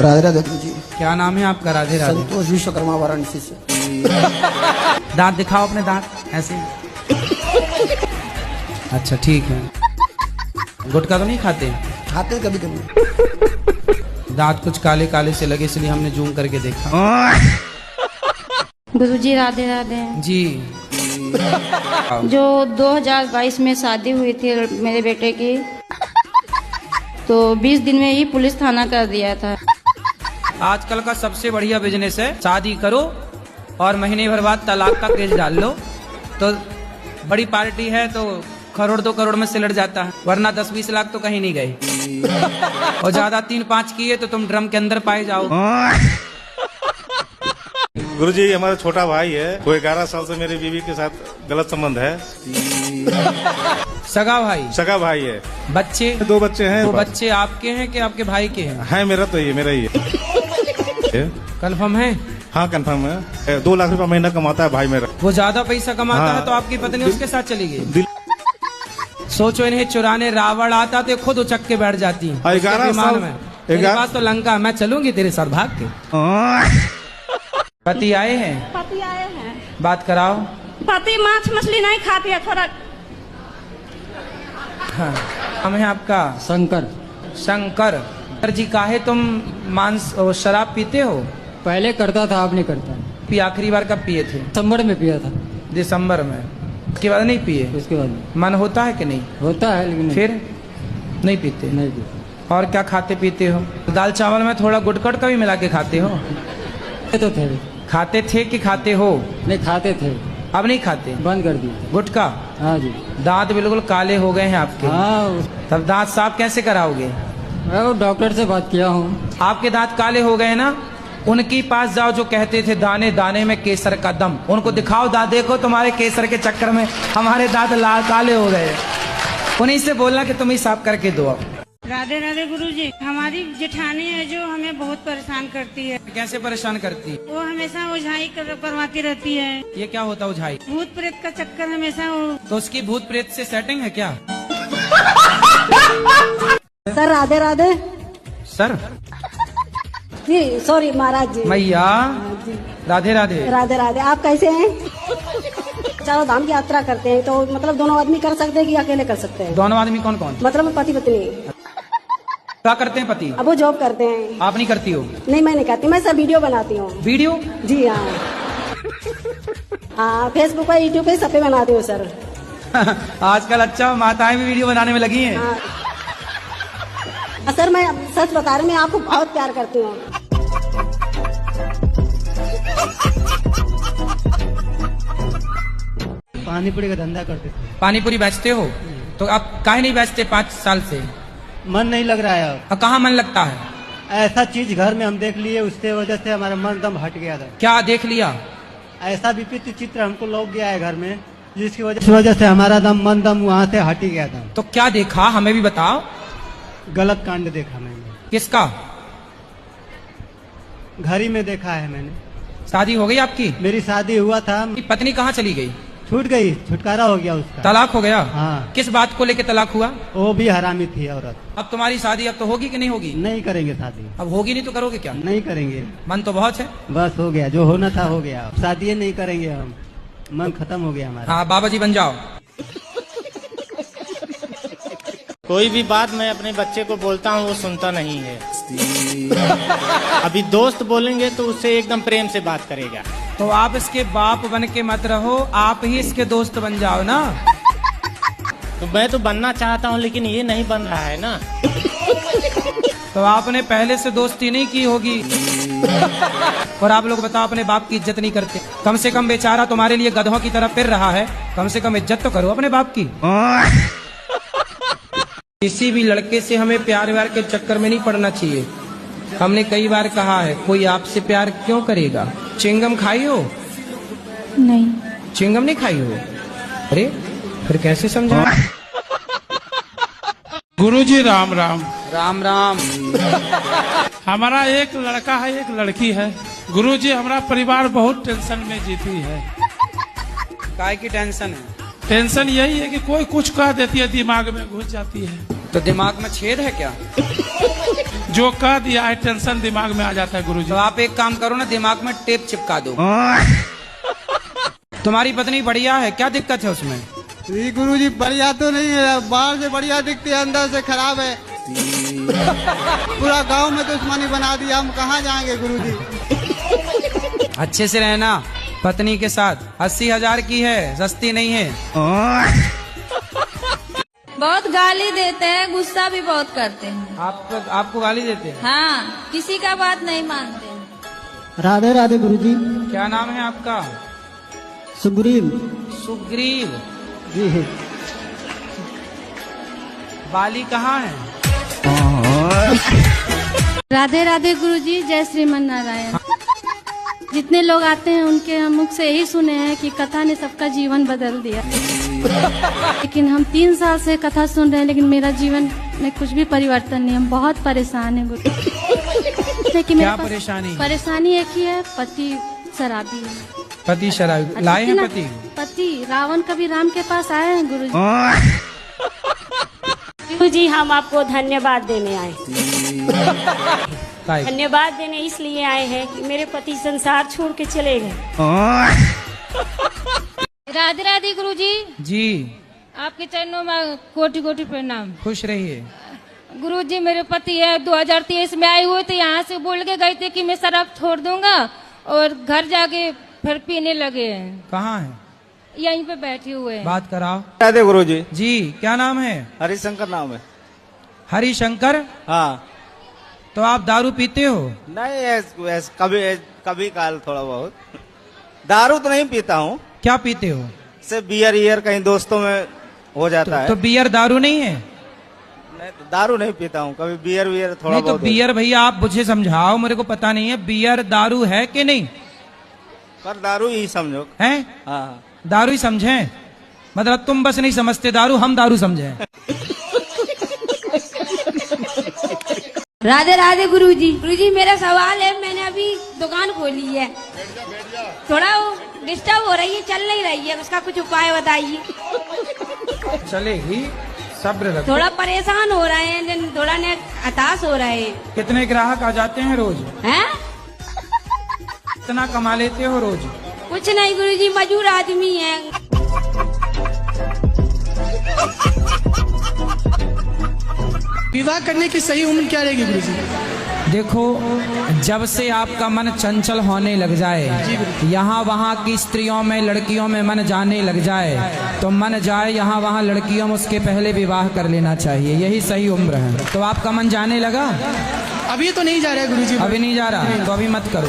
राधे राधे जी। क्या नाम है आपका? राधे राधे। संतोष विश्वकर्मा, वाराणसी से। दांत दिखाओ अपने दांत ऐसे। अच्छा ठीक है। गुटखा तो नहीं खाते? खाते कभी कभी। दांत कुछ काले काले से लगे इसलिए हमने जूम करके देखा। गुरुजी राधे राधे जी। जो 2022 में शादी हुई थी मेरे बेटे की, तो 20 दिन में ही पुलिस थाना कर दिया था। आजकल का सबसे बढ़िया बिजनेस है, शादी करो और महीने भर बाद तलाक का केस डाल लो, तो बड़ी पार्टी है तो करोड़ 2 करोड़ में सिलट जाता है, वरना 10-20 लाख तो कहीं नहीं गए। और ज्यादा 3-5 किए तो तुम ड्रम के अंदर पाए जाओ। गुरुजी हमारा छोटा भाई है, वो 11 साल से मेरी बीवी के साथ गलत संबंध है। सगा भाई? सगा भाई है। बच्चे? 2 बच्चे हैं। तो बच्चे आपके हैं कि आपके भाई के हैं? है मेरा तो, ये मेरा ही है। कंफर्म है? हाँ कंफर्म है। 2 लाख रुपया महीना कमाता है भाई मेरा। वो ज्यादा पैसा कमाता है तो आपकी पत्नी उसके साथ चली गई। सोचो इन्हें चुराने रावण आता तो खुद उचक के बैठ जाती। 11 साल में मेरे पास तो लंका, मैं चलूंगी तेरे साथ भाग के। पति आए हैं? पति आए हैं। बात कराओ। पति मांस मछली नहीं खाती है, थोड़ा। हाँ। हम है आपका? शंकर। शंकर जी, काहे तुम मांस और शराब पीते हो? पहले करता था, अब नहीं करता। पी आखिरी बार कब पिए थे? दिसंबर में पिया था। दिसंबर में? उसके बाद नहीं पिए? उसके बाद मन होता है कि नहीं होता है, लेकिन फिर नहीं पीते? नहीं पीते। और क्या खाते पीते हो? दाल चावल में थोड़ा गुटकट का भी मिला के खाते हो? तो थे। खाते थे कि खाते हो? नहीं खाते थे, अब नहीं खाते? बंद कर दिए। गुटखा? हाँ जी। दांत बिल्कुल काले हो गए हैं आपके। हाँ। तब दांत साफ कैसे कराओगे? मैं डॉक्टर से बात किया हूँ। आपके दांत काले हो गए ना, उनके पास जाओ जो कहते थे दाने दाने में केसर का दम, उनको दिखाओ दांत। देखो तुम्हारे केसर के चक्कर में हमारे दांत लाल काले हो गए। उन्हीं से बोलना कि तुम ही साफ करके दो। अब राधे राधे गुरुजी। हमारी जेठानी है जो हमें बहुत परेशान करती है। कैसे परेशान करती? वो हमेशा ओझाई करवाती रहती है। ये क्या होता ओझाई? भूत प्रेत का चक्कर हमेशा वो। तो उसकी भूत प्रेत से सेटिंग है क्या? सर राधे राधे। सर जी सॉरी महाराज जी। मैया राधे राधे। राधे राधे। आप कैसे हैं? चारों धाम की यात्रा करते हैं, तो मतलब दोनों आदमी कर सकते हैं कि अकेले कर सकते हैं? दोनों आदमी? कौन कौन? मतलब पति पत्नी। क्या करते हैं पति? अब वो जॉब करते हैं। आप नहीं करती हो? नहीं मैं नहीं करती, मैं सब वीडियो बनाती हूँ। वीडियो? जी हाँ। हाँ फेसबुक पे, यूट्यूब पे, सब पे बनाती हूँ सर। आजकल अच्छा माताएं भी वीडियो बनाने में लगी हैं। हाँ सर, मैं सच बता रही हूँ, मैं आपको बहुत प्यार करती हूँ। पानी पूरी का धंधा करते थे। पानी पूरी बेचते हो? तो आप काहे नहीं बेचते 5 साल से? मन नहीं लग रहा है। अब कहाँ मन लगता है? ऐसा चीज घर में हम देख लिए, उसके वजह से हमारा मन दम हट गया था। क्या देख लिया? ऐसा विपरीत चित्र हमको लौक गया है घर में, जिसकी वजह से हमारा मन दम वहाँ से हट ही गया था। तो क्या देखा, हमें भी बताओ। गलत कांड देखा मैंने। किसका? घर ही में देखा है मैंने। शादी हो गई आपकी? मेरी शादी हुआ था। पत्नी कहाँ चली गई? छूट गई, छुटकारा हो गया उसका। तलाक हो गया? हाँ। किस बात को लेके तलाक हुआ? वो भी हरामी थी औरत। अब तुम्हारी शादी अब तो होगी कि नहीं होगी? नहीं करेंगे शादी। अब होगी नहीं तो करोगे क्या? नहीं करेंगे। मन तो बहुत है। बस हो गया, जो होना था हो गया। शादी नहीं करेंगे हम, मन खत्म हो गया हमारा। हाँ बाबा जी बन जाओ। कोई भी बात मैं अपने बच्चे को बोलता हूँ वो सुनता नहीं है। अभी दोस्त बोलेंगे तो उससे एकदम प्रेम से बात करेगा। तो आप इसके बाप बन के मत रहो, आप ही इसके दोस्त बन जाओ ना। तो मैं तो बनना चाहता हूँ लेकिन ये नहीं बन रहा है ना। तो आपने पहले से दोस्ती नहीं की होगी। और आप लोग बताओ अपने बाप की इज्जत नहीं करते। कम से कम बेचारा तुम्हारे लिए गधों की तरह फिर रहा है, कम से कम इज्जत तो करो अपने बाप की। किसी भी लड़के से हमें प्यार व्यार के चक्कर में नहीं पड़ना चाहिए। हमने कई बार कहा है, कोई आपसे प्यार क्यों करेगा? चिंगम खाई हो? नहीं। चिंगम नहीं खाई हो? अरे फिर कैसे समझा? गुरुजी राम राम। राम राम। हमारा एक लड़का है, एक लड़की है। गुरुजी हमारा परिवार बहुत टेंशन में जीती है। काय की टेंशन है? टेंशन यही है कि कोई कुछ कह देती है, दिमाग में घुस जाती है। तो दिमाग में छेद है क्या? जो कह दिया है टेंशन दिमाग में आ जाता है गुरुजी। तो आप एक काम करो ना, दिमाग में टेप चिपका दो। तुम्हारी पत्नी बढ़िया है, क्या दिक्कत है उसमें? ये गुरुजी बढ़िया तो नहीं है, बाहर से बढ़िया दिखती है, अंदर से खराब है। पूरा गांव में दुश्मनी बना दिया, हम कहाँ जाएंगे गुरुजी। अच्छे से रहना पत्नी के साथ। 80,000 की है, सस्ती नहीं है। बहुत गाली देते हैं, गुस्सा भी बहुत करते हैं। आपको गाली देते हैं? हाँ, किसी का बात नहीं मानते। राधे राधे गुरुजी। क्या नाम है आपका? सुग्रीव। सुग्रीव जी। बाली कहाँ है? राधे राधे गुरुजी, जय श्रीमन नारायण। जितने लोग आते हैं उनके मुख से यही सुने हैं कि कथा ने सबका जीवन बदल दिया। लेकिन हम 3 साल से कथा सुन रहे हैं, लेकिन मेरा जीवन में कुछ भी परिवर्तन नहीं। हम बहुत परेशान हैं गुरु। लेकिन क्या परेशानी? परेशानी एक ही है, पति शराबी है। पति शराबी? लाए हैं पति? पति रावण कभी राम के पास आए हैं गुरु जी। हम आपको धन्यवाद देने आए। जी। धन्यवाद देने इसलिए आए हैं कि मेरे पति संसार छोड़ के चले गए। राधे राधे गुरुजी। जी। आपके चरणों में कोटि कोटि प्रणाम। खुश रहिए। गुरुजी, मेरे पति है 2023 में आए हुए थे, यहाँ से बोल के गए थे कि मैं शराब छोड़ दूंगा, और घर जाके फिर पीने लगे हैं। कहाँ है? यहीं पे बैठे हुए हैं। बात कराओ। राधे गुरुजी। जी, क्या नाम है? हरिशंकर नाम है। हरिशंकर? हाँ। तो आप दारू पीते हो? नहीं, कभी काल थोड़ा बहुत। दारू तो नहीं पीता हूँ। क्या पीते हो? सिर्फ बियर कहीं दोस्तों में हो जाता है। तो बियर दारू नहीं है? नहीं, तो दारू नहीं पीता हूँ, कभी बियर थोड़ा नहीं, तो बहुत। बियर भैया आप मुझे समझाओ, मेरे को पता नहीं है। बियर दारू है कि नहीं? पर दारू ही समझो। है? हाँ। दारू ही समझे? मतलब तुम बस नहीं समझते दारू, हम दारू समझे। राधे राधे गुरुजी। गुरुजी, मेरा सवाल है, मैंने अभी दुकान खोली है, थोड़ा वो डिस्टर्ब हो रही है, चल नहीं रही है, उसका कुछ उपाय बताइए। चलेगी, सब्र रखो। थोड़ा परेशान हो रहे हैं, थोड़ा ने हताश हो रहे हैं। कितने ग्राहक आ जाते हैं रोज? हैं? कितना कमा लेते हो रोज? कुछ नहीं गुरुजी, मजदूर आदमी है। विवाह करने की सही उम्र क्या रहेगी गुरुजी? देखो, जब से आपका मन चंचल होने लग जाए, यहाँ वहाँ की स्त्रियों में, लड़कियों में मन जाने लग जाए, तो मन जाए यहाँ वहाँ लड़कियों में, उसके पहले विवाह कर लेना चाहिए। यही सही उम्र है। तो आपका मन जाने लगा? अभी तो नहीं जा रहा है गुरुजी। अभी नहीं जा रहा, तो अभी मत करो।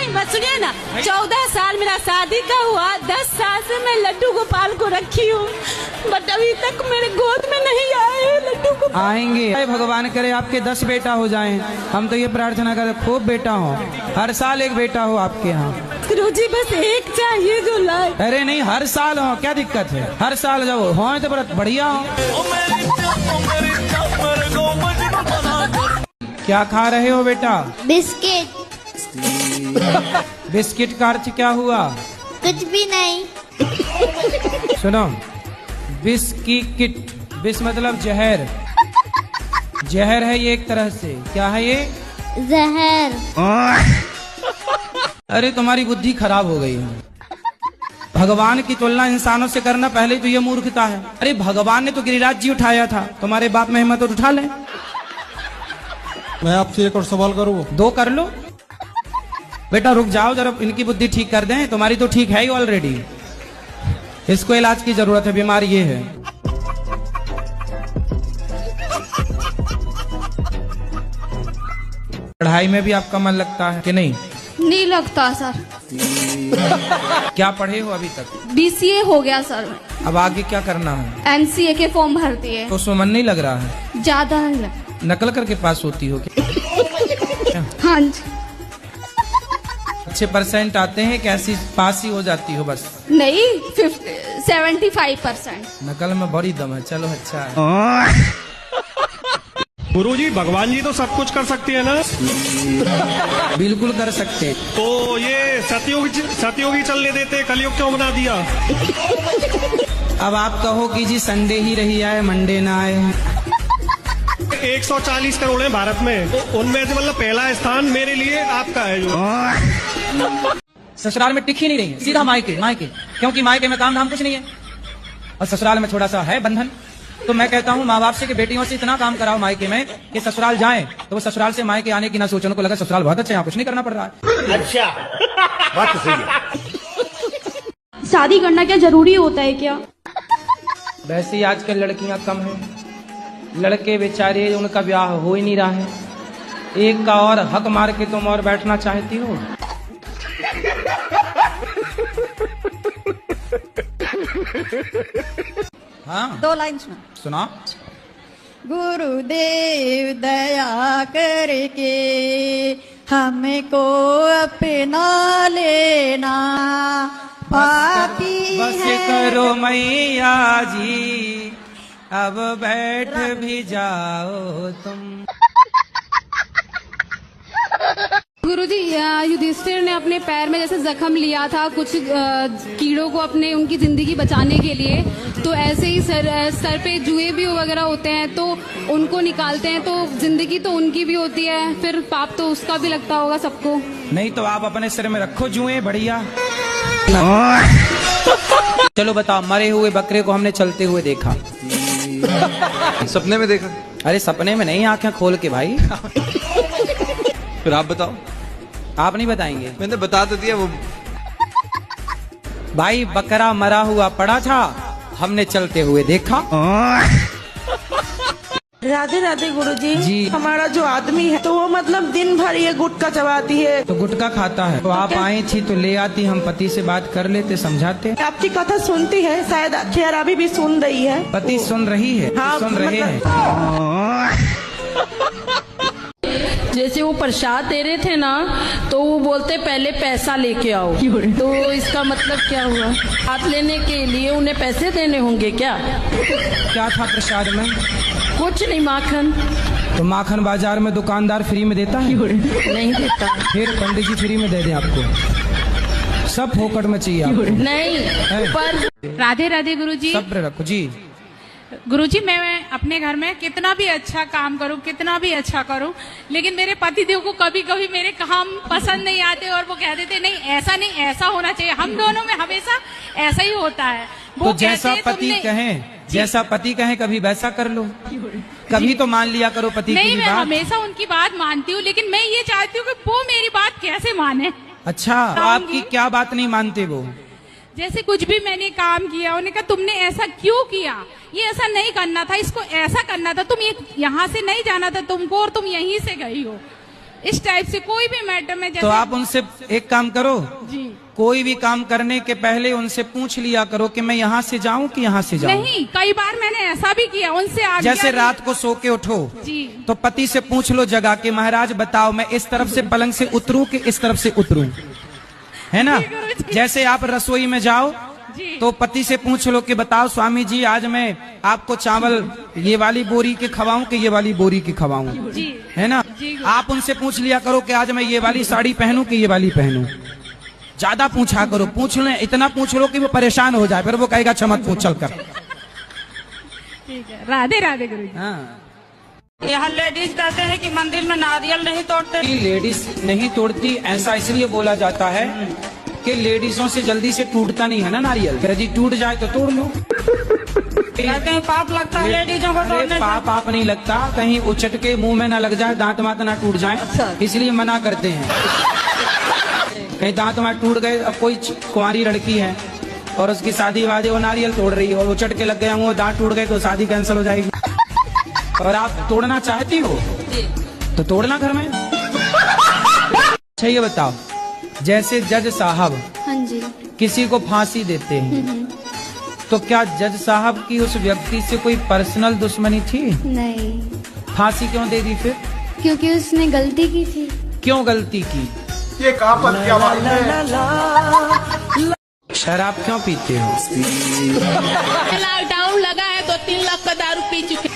बस सुनिए ना, 14 साल मेरा शादी का हुआ, 10 साल से मैं लड्डू गोपाल को रखी हूँ, बट अभी तक मेरे गोद में नहीं आए लड्डू गोपाल। आएंगे, भगवान करे आपके 10 बेटा हो जाएं। हम तो ये प्रार्थना करते खूब बेटा हो, हर साल एक बेटा हो आपके यहाँ। गुरुजी, बस एक चाहिए जो लाए। अरे नहीं, हर साल हो, क्या दिक्कत है? हर साल जब हो तो बढ़िया हो। क्या खा रहे हो बेटा? बिस्किट। बिस्किट का अर्थ क्या हुआ? कुछ भी नहीं। सुनो, बिस्किट, बिस मतलब जहर। जहर है ये एक तरह से। क्या है ये? जहर। अरे तुम्हारी बुद्धि खराब हो गई है। भगवान की तुलना इंसानों से करना पहले तो ये मूर्खता है। अरे भगवान ने तो गिरिराज जी उठाया था, तुम्हारे बाप में हिम्मत तो उठा ले। मैं आपसे एक और सवाल करूँ? 2 कर लो। बेटा रुक जाओ जरा, इनकी बुद्धि ठीक कर दें। तुम्हारी तो ठीक है ही ऑलरेडी, इसको इलाज की जरूरत है। बीमारी ये है। पढ़ाई में भी आपका मन लगता है कि नहीं? नहीं लगता सर। क्या पढ़े हो अभी तक? BCA हो गया सर। अब आगे क्या करना है? MCA के फॉर्म भर दिए। तो उसमें मन नहीं लग रहा है? ज्यादा नहीं लग। नकल करके पास होती हो क्या? हाँ जी। अच्छे परसेंट आते हैं, कैसी पास ही हो जाती हो बस? नहीं, 75%। नकल में बड़ी दम है। चलो अच्छा है। गुरुजी, भगवान जी तो सब कुछ कर सकती है ना? बिल्कुल कर सकते हैं। तो ये सतयुगी चलने देते, कलयुग क्यों बना दिया? अब आप कहो कि जी संडे ही रही आए, मंडे ना आए। 140 करोड़ है भारत में, तो उनमें से मतलब पहला स्थान मेरे लिए आपका है जो। ससुराल में टिक ही नहीं रही है, सीधा मायके मायके, क्योंकि मायके में काम धाम कुछ नहीं है और ससुराल में थोड़ा सा है बंधन। तो मैं कहता हूँ माँ बाप से कि बेटियों से इतना काम कराओ मायके में कि ससुराल जाएं तो वो ससुराल से मायके आने की ना सोचो, उनको लगा ससुराल बहुत अच्छा है, यहाँ कुछ नहीं करना पड़ रहा है। अच्छा, बात तो सही है। शादी करना क्या जरूरी होता है क्या? वैसे ही आजकल लड़कियां कम हैं, लड़के बेचारे उनका ब्याह हो ही नहीं रहा है। एक का और हक मार के तुम और बैठना चाहती हो। हाँ 2 लाइन सुना। गुरुदेव दया करके हमको अपना लेना, पापी बस करो मैया जी, अब बैठ भी जाओ तुम। गुरुजी, युधिष्ठिर ने अपने पैर में जैसे जख्म लिया था कुछ कीड़ों को अपने उनकी जिंदगी बचाने के लिए, तो ऐसे ही सर पे जुए भी वगैरह होते हैं तो उनको निकालते हैं, तो जिंदगी तो उनकी भी होती है, फिर पाप तो उसका भी लगता होगा सबको। नहीं तो आप अपने सिर में रखो जुए, बढ़िया। चलो बताओ, मरे हुए बकरे को हमने चलते हुए देखा। सपने में देखा? अरे सपने में नहीं, आंखें खोल के भाई। फिर आप बताओ। आप नहीं बताएंगे? मैंने बता तो दिया। वो भाई बकरा मरा हुआ पड़ा था, हमने चलते हुए देखा। राधे राधे गुरुजी। जी। हमारा जो आदमी है तो वो मतलब दिन भर ये गुटखा चबाती है। तो गुटखा खाता है तो आप आई थी तो ले आती, हम पति से बात कर लेते, समझाते। आपकी कथा सुनती है, शायद खैर अभी भी सुन रही है। पति सुन रही है? हाँ, सुन रहे हैं। जैसे वो प्रसाद दे रहे थे ना, तो वो बोलते पहले पैसा लेके आओ, तो इसका मतलब क्या हुआ? हाथ लेने के लिए उन्हें पैसे देने होंगे क्या? क्या था प्रसाद में? कुछ नहीं, माखन। तो माखन बाजार में दुकानदार फ्री में देता है? नहीं देता। फिर पंडित जी फ्री में दे दे आपको, सब फोकट में चाहिए आपको। नहीं पर राधे राधे गुरुजी। सब्र रखो जी। गुरुजी, मैं अपने घर में कितना भी अच्छा काम करूं, कितना भी अच्छा करूं, लेकिन मेरे पतिदेव को कभी कभी मेरे काम पसंद नहीं आते और वो कह देते नहीं ऐसा नहीं, ऐसा होना चाहिए। हम दोनों में हमेशा ऐसा ही होता है। तो जैसा पति कहें, जैसा पति कहें कभी वैसा कर लो, कभी तो मान लिया करो पति की बात। नहीं, मैं हमेशा उनकी बात मानती हूँ, लेकिन मैं ये चाहती हूँ कि वो मेरी बात कैसे माने। अच्छा, आपकी क्या बात नहीं मानते वो? जैसे कुछ भी मैंने काम किया, उन्होंने कहा तुमने ऐसा क्यों किया, ये ऐसा नहीं करना था, इसको ऐसा करना था, तुम ये यहाँ से नहीं जाना था तुमको और तुम यहीं से गई हो। इस टाइप से कोई भी मैटर में जैसे। तो आप उनसे एक काम करो जी, कोई भी काम करने के पहले उनसे पूछ लिया करो कि मैं यहाँ से जाऊँ कि यहाँ से जाऊँ। नहीं, कई बार मैंने ऐसा भी किया उनसे आज्ञा। जैसे रात को सो के उठो जी, तो पति से पूछ लो जगा के, महाराज बताओ मैं इस तरफ से पलंग से उतरूं कि इस तरफ से उतरूं, है ना? जैसे आप रसोई में जाओ तो पति से पूछ लो कि बताओ स्वामी जी आज मैं आपको चावल ये वाली बोरी के खवाऊं कि ये वाली बोरी की खवाऊं, है ना? आप उनसे पूछ लिया करो कि आज मैं ये वाली साड़ी पहनूं कि ये वाली पहनूं। ज्यादा पूछा करो, पूछ ले, इतना पूछ लो कि वो परेशान हो जाए, फिर वो कहेगा चमक पूछ चल कर। ठीक है, राधे राधे गुरु। हाँ, यहाँ लेडीज कहते हैं कि मंदिर में नारियल नहीं तोड़ते। लेडीज नहीं तोड़ती ऐसा इसलिए बोला जाता है कि लेडीजों से जल्दी से टूटता नहीं है ना नारियल, यदि टूट जाए तो तोड़ लो। कहते हैं पाप लगता है लेडीजों को तोड़ने से। पाप नहीं लगता, कहीं उचट के मुंह में ना लग जाए, दांत मात ना टूट जाए, इसलिए मना करते हैं। कहीं दांत मात टूट गए, अब कोई कुंवारी लड़की है और उसकी शादी वादी वो नारियल तोड़ रही है और उचट के लग गया वो दांत टूट गए तो शादी कैंसिल हो जाएगी। और आप तोड़ना चाहती हो तो तोड़ना घर में। अच्छा ये बताओ, जैसे जज साहब हाँ जी, किसी को फांसी देते हैं तो क्या जज साहब की उस व्यक्ति से कोई पर्सनल दुश्मनी थी? नहीं। फांसी क्यों दे दी फिर? क्योंकि उसने गलती की थी। क्यों गलती की? ये कहाँ पर क्या बात है? शराब क्यों पीते हो? लॉकडाउन लगा है तो 3 लाख का दारू पी चुके।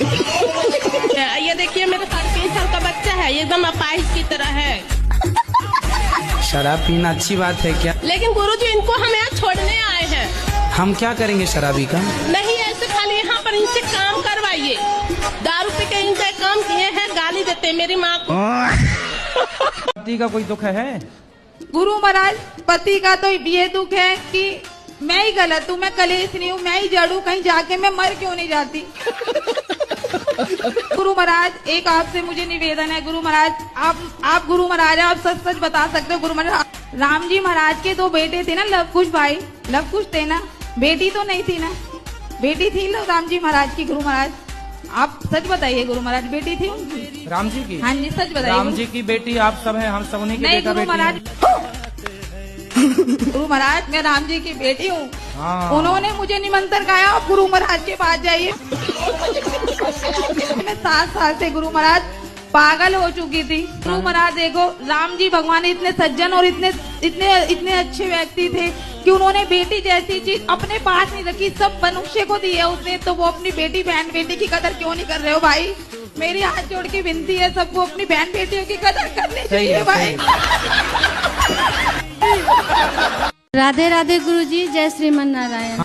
ये देखिए मेरा 3.5 साल का बच्चा है, एकदम अपाहिज की तरह है। शराब पीना अच्छी बात है क्या? लेकिन गुरुजी इनको हम यहाँ छोड़ने आए हैं। हम क्या करेंगे शराबी का? नहीं, ऐसे खाली यहाँ पर इनसे काम करवाइए। दारू पी के इनसे काम किए हैं, गाली देते हैं मेरी माँ को। पति का कोई दुख है? गुरु महाराज, पति का तो ये दुख है कि मैं ही गलत हूँ, मैं कलेश नहीं हूँ, मैं ही जड़ हूँ, कहीं जाके मैं मर क्यों नहीं जाती। गुरु महाराज, एक आपसे मुझे निवेदन है। गुरु महाराज, आप गुरु महाराज, आप सच सच बता सकते हो। गुरु महाराज, राम जी महाराज के 2 बेटे थे ना, लवकुश भाई, लवकुश थे ना, बेटी तो नहीं थी ना? बेटी थी ना राम जी महाराज की। गुरु महाराज, आप सच बताइए गुरु महाराज, बेटी थी उनकी? राम जी की? हाँ जी, सच बताइए। राम जी की बेटी आप सब हैं, हम सब उन्हीं के नहीं बेटा गुरु बेटी महाराज, गुरु महाराज, मैं राम जी की बेटी हूँ। उन्होंने मुझे निमंत्रण खाया, आप गुरु महाराज के पास जाइए। मैं 7 साल से गुरु महाराज पागल हो चुकी थी। गुरु महाराज देखो, राम जी भगवान इतने सज्जन और इतने अच्छे व्यक्ति थे कि उन्होंने बेटी जैसी चीज अपने पास नहीं रखी, सब मनुष्य को दी है उसने। तो वो अपनी बेटी, बहन बेटी की कदर क्यों नहीं कर रहे हो भाई? मेरी हाथ जोड़ के विनती है सबको, अपनी बहन बेटियों की कदर करनी चाहिए भाई। राधे राधे गुरुजी, जय श्रीमन नारायण।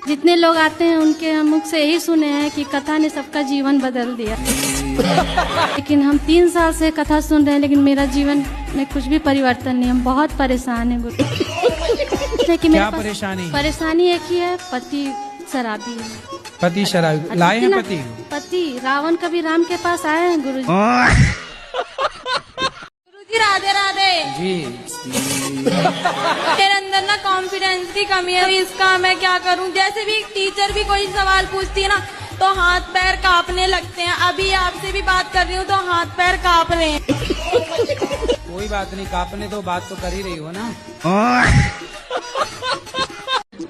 जितने लोग आते हैं उनके मुख से यही सुने हैं कि कथा ने सबका जीवन बदल दिया। लेकिन हम 3 साल से कथा सुन रहे हैं, लेकिन मेरा जीवन में कुछ भी परिवर्तन नहीं। हम बहुत परेशान हैं गुरु। लेकिन क्या परेशानी? परेशानी एक ही है, पति शराबी है। पति शराबी लाए हैं? पति रावण कभी राम के पास आए हैं गुरु जी? राधे राधे जी। मेरे अंदर ना कॉन्फिडेंस की कमी है, इसका मैं क्या करूं? जैसे भी टीचर भी कोई सवाल पूछती है ना, तो हाथ पैर कांपने लगते हैं। अभी आपसे भी बात कर रही हूँ तो हाथ पैर कांप रहे हैं। कोई बात नहीं, कांपने दो, बात तो कर ही रही हो ना।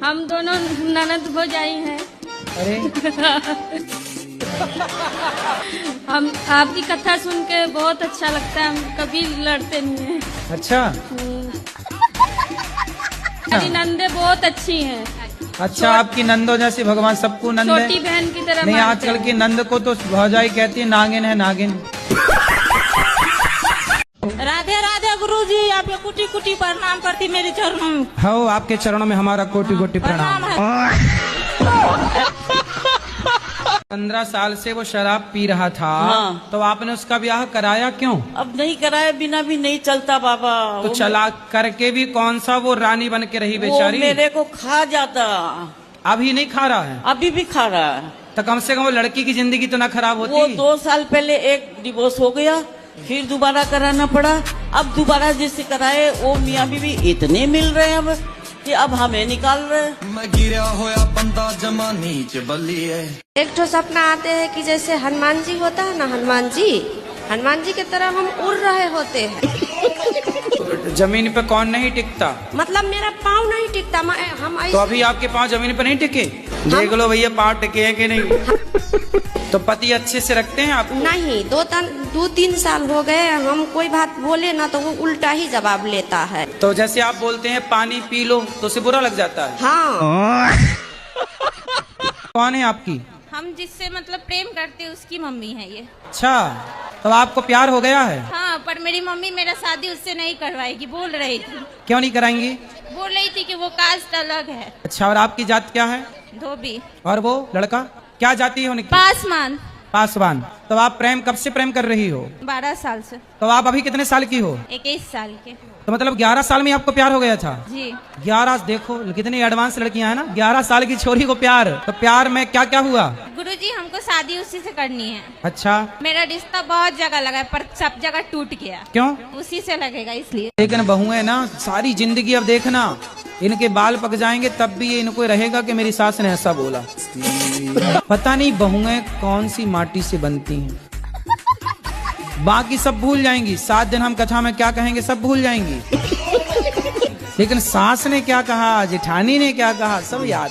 हम दोनों ननद भौजाई हैं। अरे हम आपकी कथा सुन के बहुत अच्छा लगता है, हम कभी लड़ते नहीं हैं। अच्छा, मेरी नंदे बहुत अच्छी हैं। अच्छा, आपकी नंदो जैसी भगवान सबको नंद है? छोटी बहन की तरह नहीं, आजकल की नंद को तो भौजाई कहती है, नागिन है नागिन। राधे राधे गुरुजी, आपके कुटी कुटी प्रणाम करती मेरे चरणों। हो, आपके चरणों में हमारा कोटि कोटि प्रणाम। 15 साल से वो शराब पी रहा था। हाँ। तो आपने उसका ब्याह कराया क्यों? अब नहीं कराया बिना भी नहीं चलता बाबा। तो चला करके भी कौन सा वो रानी बन के रही बेचारी? वो मेरे को खा जाता। अभी नहीं खा रहा है? अभी भी खा रहा है। तो कम से कम वो लड़की की जिंदगी तो ना खराब होती? वो 2 साल पहले एक डिवोर्स हो गया, फिर दोबारा कराना पड़ा। अब दोबारा जिससे कराए वो मियाँ बीवी इतने मिल रहे हैं अब कि अब हमें निकाल रहे। मैं गिरा होया बंदा जमा नीच बली है। एक तो सपना आते हैं कि जैसे हनुमान जी होता है ना, हनुमान जी की तरह हम उड़ रहे होते हैं। जमीन पे कौन नहीं टिकता? मतलब मेरा पाँव नहीं टिकता। हम तो अभी आपके पाँव जमीन पे नहीं टिके? देख लो भैया, पाँव टिके हैं कि नहीं। तो पति अच्छे से रखते हैं आप? नहीं, 2-3 साल हो गए, हम कोई बात बोले ना तो वो उल्टा ही जवाब लेता है। तो जैसे आप बोलते हैं पानी पी लो तो उसे बुरा लग जाता है? हाँ। कौन है आपकी? हम जिससे मतलब प्रेम करते हैं उसकी मम्मी है ये। अच्छा, तो आपको प्यार हो गया है? हाँ, पर मेरी मम्मी मेरा शादी उससे नहीं करवाएगी, बोल रही थी। क्यों नहीं कराएंगी? बोल रही थी कि वो कास्ट अलग है। अच्छा, और आपकी जात क्या है? धोबी। और वो लड़का क्या जाती है उनकी? पासवान। तो आप कब से प्रेम कर रही हो? 12 साल से। तो आप अभी कितने साल की हो? 21 साल के। तो मतलब 11 साल में आपको प्यार हो गया था? जी। 11, देखो कितनी एडवांस लड़कियां हैं ना। 11 साल की छोरी को प्यार। तो प्यार में क्या क्या हुआ? गुरुजी, हमको शादी उसी से करनी है। अच्छा। मेरा रिश्ता बहुत जगह लगा पर सब जगह टूट गया। क्यों? उसी से लगेगा इसलिए। लेकिन बहुएं ना सारी जिंदगी, अब देखना इनके बाल पक जाएंगे तब भी ये इनको रहेगा कि मेरी सास ने ऐसा बोला। पता नहीं बहुएं कौन सी माटी से बनती हैं। बाकी सब भूल जाएंगी। 7 दिन हम कथा में क्या कहेंगे सब भूल जाएंगी, लेकिन सास ने क्या कहा, जेठानी ने क्या कहा, सब याद।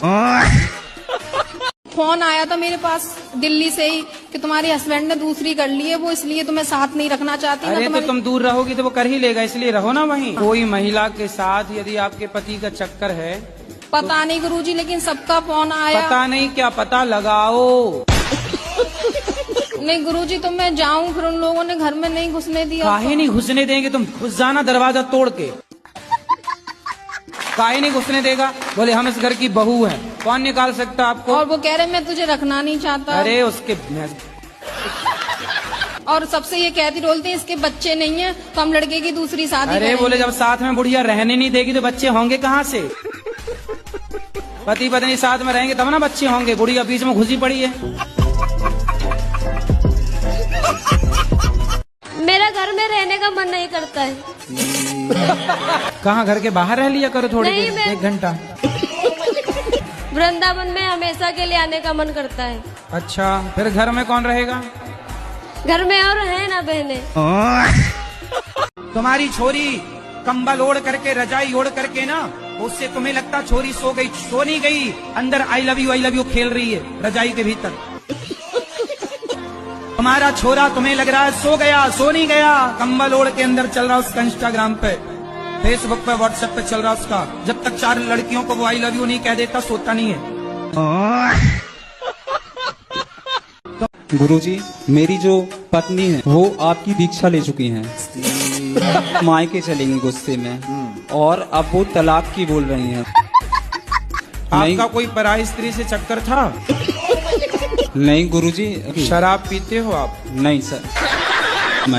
फोन आया था मेरे पास दिल्ली से ही कि तुम्हारे हस्बैंड ने दूसरी कर ली है, वो इसलिए तुम्हें साथ नहीं रखना चाहती। अरे तो तुम दूर रहोगी तो वो कर ही लेगा, इसलिए रहो ना वहीं। कोई महिला के साथ यदि आपके पति का चक्कर है, पता नहीं गुरुजी, लेकिन सबका फोन आया। पता नहीं क्या, पता लगाओ। नहीं गुरुजी, तो मैं जाऊं, फिर उन लोगों ने घर में नहीं घुसने दिया। काहे नहीं घुसने देंगे? तुम घुस जाना दरवाजा तोड़ के। काहे नहीं घुसने देगा? बोले हम इस घर की बहू हैं, कौन निकाल सकता आपको? और वो कह रहे मैं तुझे रखना नहीं चाहता। अरे उसके और सबसे ये कहती बोलते हैं इसके बच्चे नहीं है तो हम लड़के की दूसरी शादी अरे बोले जब साथ में बुढ़िया रहने नहीं देगी तो बच्चे होंगे कहाँ से? पति पत्नी साथ में रहेंगे तब ना बच्चे होंगे। बुढ़िया बीच में घुसी पड़ी है। मेरा घर में रहने का मन नहीं करता है। कहाँ घर के बाहर रह लिया करो थोड़ी नहीं, देर, 1 घंटा। वृंदावन में हमेशा के लिए आने का मन करता है। अच्छा, फिर घर में कौन रहेगा? घर में और है ना बहने। तुम्हारी छोरी कंबल ओढ़ करके रजाई ओढ़ करके ना, उससे तुम्हें लगता छोरी सो गई, सो नहीं गई। अंदर आई लव यू खेल रही है रजाई के भीतर। तुम्हारा छोरा तुम्हें लग रहा है सो गया, सो नहीं गया। कंबल ओढ़ के अंदर चल रहा उसका इंस्टाग्राम पे, फेसबुक पे, व्हाट्सएप पे चल रहा उसका। जब तक 4 लड़कियों को वो आई लव यू नहीं कह देता सोता नहीं है। गुरुजी, मेरी जो पत्नी है वो आपकी दीक्षा ले चुकी हैं। मायके चलेंगी गुस्से में और अब वो तलाक की बोल रही हैं। आपका कोई पराई स्त्री से चक्कर था? नहीं गुरुजी। शराब पीते हो आप? नहीं सर।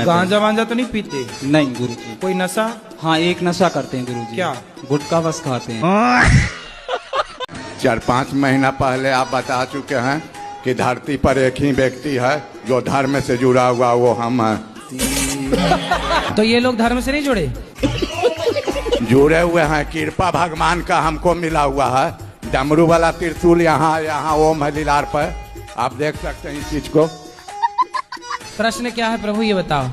गांजा वांजा तो नहीं पीते? नहीं गुरुजी। कोई नशा? हाँ, एक नशा करते हैं गुरुजी। क्या? गुटखा बस खाते हैं। 4-5 महीना पहले आप बता चुके हैं कि धरती पर एक ही व्यक्ति है जो धर्म से जुड़ा हुआ, वो हम हैं। तो ये लोग धर्म से नहीं जुड़े? जुड़े हुए हैं, कृपा भगवान का हमको मिला हुआ है। डमरू वाला त्रिशूल यहाँ ओम है लीलार पर, आप देख सकते हैं इस चीज को। प्रश्न क्या है प्रभु ये बताओ?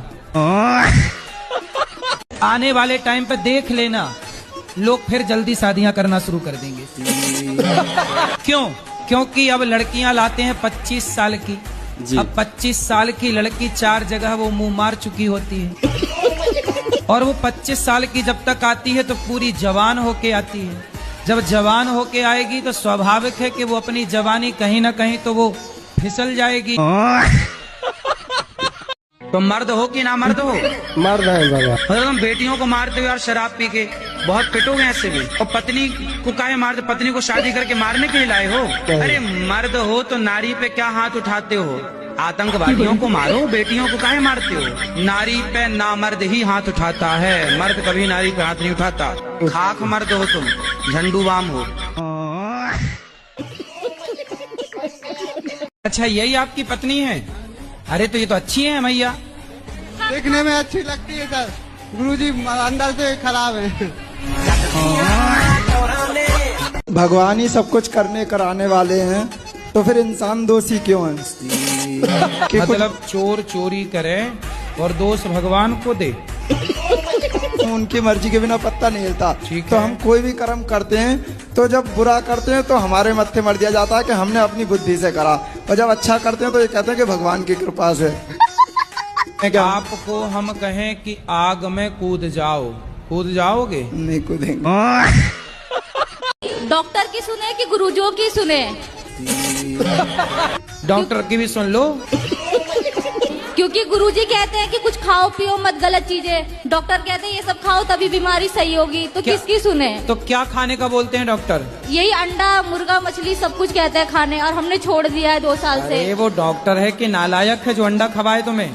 आने वाले टाइम पे देख लेना, लोग फिर जल्दी शादियां करना शुरू कर देंगे। क्यों? क्योंकि अब लड़कियां लाते हैं 25 साल की। अब 25 साल की लड़की 4 जगह वो मुंह मार चुकी होती है। और वो 25 साल की जब तक आती है तो पूरी जवान होके आती है। जब जवान होके आएगी तो स्वाभाविक है कि वो अपनी जवानी कहीं ना कहीं तो वो फिसल जाएगी। तो मर्द हो कि ना मर्द हो? मर्द है बाबा। मतलब तुम बेटियों को मारते हो यार शराब पी के, बहुत पिटोगे ऐसे भी। और पत्नी को काहे मारते? पत्नी को शादी करके मारने के लिए लाए हो? अरे मर्द हो तो नारी पे क्या हाथ उठाते हो? आतंकवादियों को मारो, बेटियों को काहे मारते हो? नारी पे नामर्द ही हाथ उठाता है, मर्द कभी नारी पे हाथ नहीं उठाता। खाक मर्द हो तुम, झंडू बाम हो। अच्छा, यही आपकी पत्नी है? अरे तो ये तो अच्छी है मैया। देखने में अच्छी लगती है सर, गुरुजी अंदर से खराब है। भगवान ही सब कुछ करने कराने वाले हैं, तो फिर इंसान दोषी क्यों है? मतलब चोर चोरी करे और दोष भगवान को दे। उनकी मर्जी के बिना पत्ता नहीं हिलता। तो हम कोई भी कर्म करते हैं तो जब बुरा करते हैं तो हमारे मत्थे मर दिया जाता है कि हमने अपनी बुद्धि से करा, और जब अच्छा करते हैं तो ये कहते हैं कि भगवान की कृपा से। आपको हम कहें कि आग में कूद जाओ, कूद जाओगे? नहीं कूदेंगे। डॉक्टर की सुने कि गुरुजियों की सुने? डॉक्टर की भी सुन लो, क्योंकि गुरुजी कहते हैं कि कुछ खाओ पियो मत गलत चीजें, डॉक्टर कहते हैं ये सब खाओ तभी बीमारी सही होगी। तो किसकी सुने? तो क्या खाने का बोलते हैं डॉक्टर? यही अंडा मुर्गा मछली सब कुछ कहते हैं खाने, और हमने छोड़ दिया है 2 साल से। अरे वो डॉक्टर है कि नालायक है जो अंडा खवाए तुम्हें?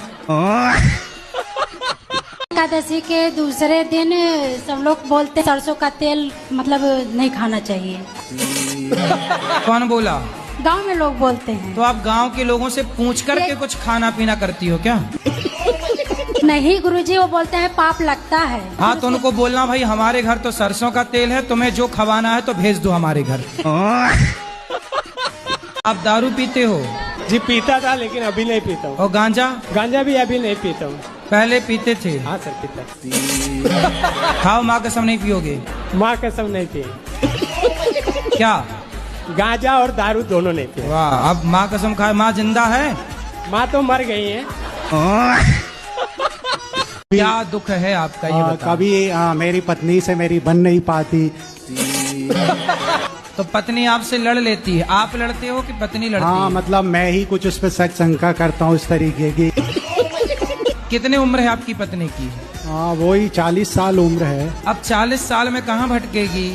एकादशी के दूसरे दिन सब लोग बोलते सरसों का तेल मतलब नहीं खाना चाहिए। कौन बोला? गांव में लोग बोलते हैं। तो आप गांव के लोगों से पूछ करके कुछ खाना पीना करती हो क्या? नहीं गुरुजी, वो बोलते हैं पाप लगता है। हाँ तो उनको बोलना भाई हमारे घर तो सरसों का तेल है, तुम्हें जो खवाना है तो भेज दो हमारे घर। आप दारू पीते हो? जी पीता था, लेकिन अभी नहीं पीता हूँ। और गांजा? गांजा भी अभी नहीं पीता हूँ। पहले पीते थे? हाँ सर पीता। खाओ माँ कसम नहीं पियोगे? माँ कसम नहीं पिए। क्या? गांजा और दारू दोनों नहीं पिए। वाह, अब माँ कसम खाए। माँ जिंदा है? माँ तो मर गई है। क्या दुख है आपका ये बताओ? कभी मेरी पत्नी से मेरी बन नहीं पाती। तो पत्नी आपसे लड़ लेती है, आप लड़ते हो कि पत्नी लड़ती है? हाँ मतलब मैं ही कुछ उस पर शक शंका करता हूँ इस तरीके की। कितने उम्र है आपकी पत्नी की? हाँ वही 40 साल उम्र है। अब 40 साल में कहाँ भटकेगी।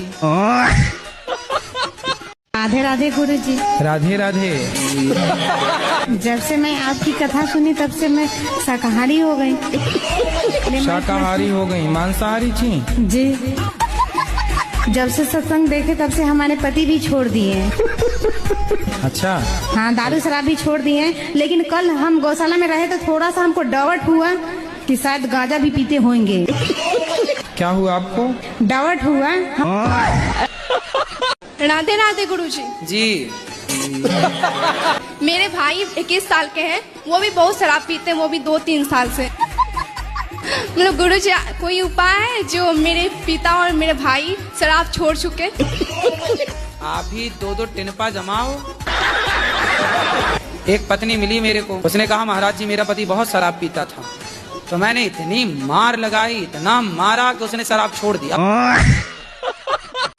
राधे राधे गुरुजी। राधे राधे। जब से मैं आपकी कथा सुनी तब से मैं शाकाहारी हो गई। शाकाहारी हो गई, मांसाहारी थी जी। जब से सत्संग देखे तब से हमारे पति भी छोड़ दिए। अच्छा। हाँ, दारू शराब भी छोड़ दिए। लेकिन कल हम गौशाला में रहे तो थोड़ा सा हमको डाउट हुआ कि शायद गांजा भी पीते होंगे। क्या हुआ आपको? डाउट हुआ। राधे राधे गुरुजी। जी। मेरे भाई 21 साल के हैं, वो भी बहुत शराब पीते हैं, वो भी 2-3 साल से। मतलब गुरुजी कोई उपाय है जो मेरे पिता और मेरे भाई शराब छोड़ चुके? आप भी 2-2 टिनपा जमाओ। एक पत्नी मिली मेरे को, उसने कहा महाराज जी मेरा पति बहुत शराब पीता था, तो मैंने इतनी मार लगाई, इतना मारा कि उसने शराब छोड़ दिया।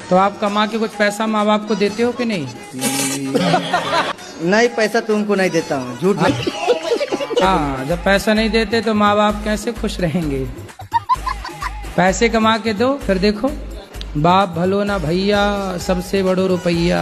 तो आप कमा के कुछ पैसा माँ बाप को देते हो कि नहीं? नहीं, पैसा तुमको नहीं देता हूँ, झूठ नहीं। हाँ, जब पैसा नहीं देते तो माँ बाप कैसे खुश रहेंगे। पैसे कमा के दो, फिर देखो बाप भलो ना भैया, सबसे बड़ो रुपैया।